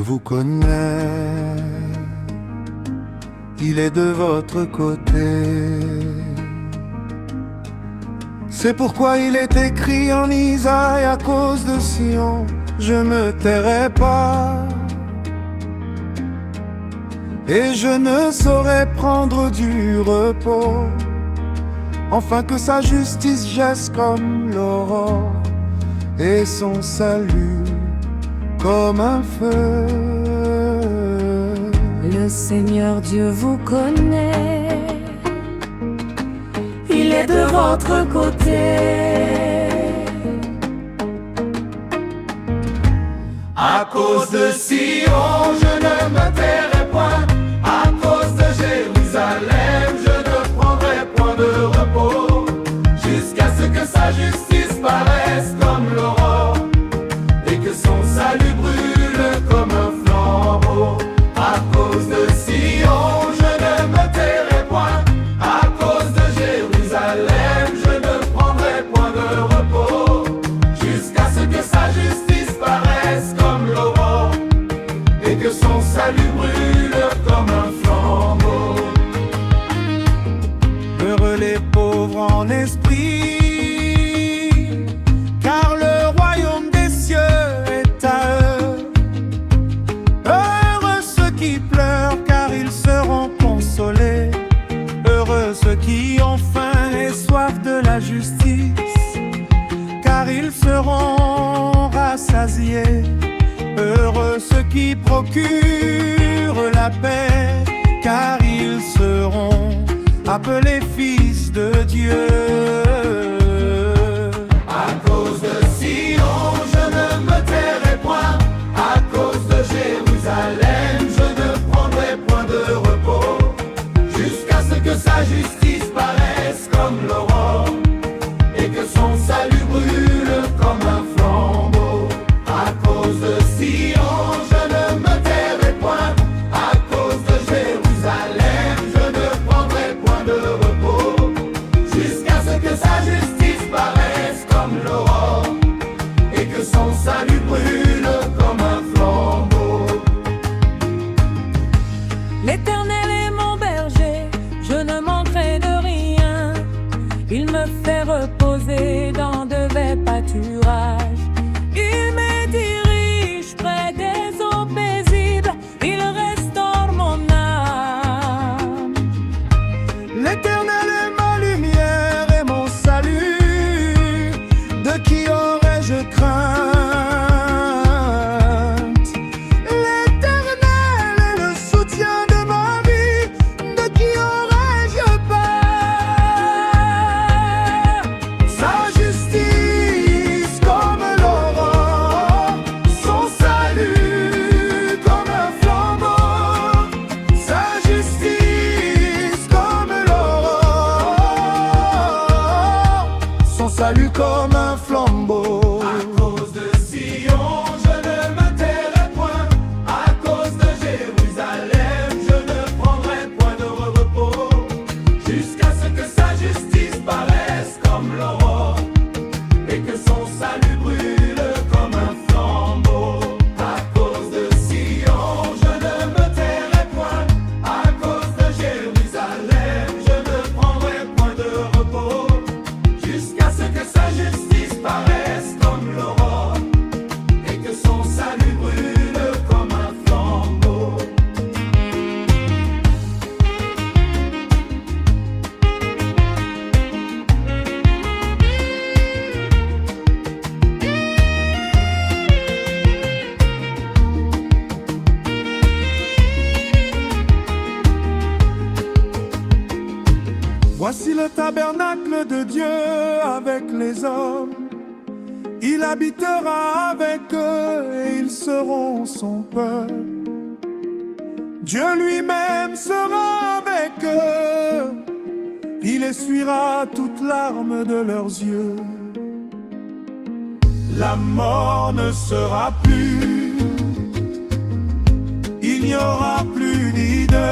vous connaît, il est de votre côté. C'est pourquoi il est écrit en Isaïe: à cause de Sion, je ne tairai pas, et je ne saurais prendre du repos, enfin que sa justice jaisse comme l'aurore, et son salut comme un feu. Le Seigneur Dieu vous connaît, il est de votre côté. À cause de Sion, je ne me tairai point, à cause de Jérusalem, je ne prendrai point de repos, jusqu'à ce que sa justice paraisse comme l'aurore, et que son salut brûle comme un flambeau. À cause de Sion, je ne me tairai point, à cause de Jérusalem, je ne prendrai point de repos, jusqu'à ce que sa justice paraisse comme l'aurore, et que son salut brûle comme un flambeau. Heureux les pauvres en esprit, car le royaume des cieux est à eux. Heureux ceux qui pleurent, car ils seront consolés. Heureux ceux qui ont faim et soif de la justice, car ils seront rassasiés. Heureux ceux qui procurent la paix, car ils seront appelés fils de Dieu. À cause de Sion, je ne me tairai point, à cause de Jérusalem, je ne prendrai point de repos, jusqu'à ce que sa justice paraisse comme l'aurore, et que son salut brûle comme un flambeau. À cause de Sion, je ne me tairai point, à cause de Jérusalem, je ne prendrai point de repos, jusqu'à ce que sa justice paraisse comme l'aurore, et que son salut brûle comme un flambeau. L'Éternel est mon berger, je ne manquerai de rien. Il me fait reposer dans de verts pâturages. Il me dirige près des eaux paisibles. Il restaure mon âme. L'Éternel est ma lumière et mon salut, de qui aurais-je crainte? L'Éternel est le soutien de ma vie, de qui aurais-je peur? Sa justice comme l'aurore, son salut comme un flambeau. Sa justice comme l'aurore, son salut comme un flambeau. À cause de Sion, je ne me tairai point, à cause de Jérusalem, je ne prendrai point de repos, jusqu'à ce que sa justice paraisse comme l'aurore, et que son salut brûle comme un flambeau. À cause de Sion, je ne me tairai point, à cause de Jérusalem, je ne prendrai point de repos, jusqu'à ce que sa justice paraisse comme l'aurore, et que son salut brûle comme un flambeau. Voici le tabernacle de Dieu avec les hommes. Il habitera avec eux et ils seront son peuple. Dieu lui-même sera avec eux. Il essuiera toute larme de leurs yeux. La mort ne sera plus. Il n'y aura plus ni deuil,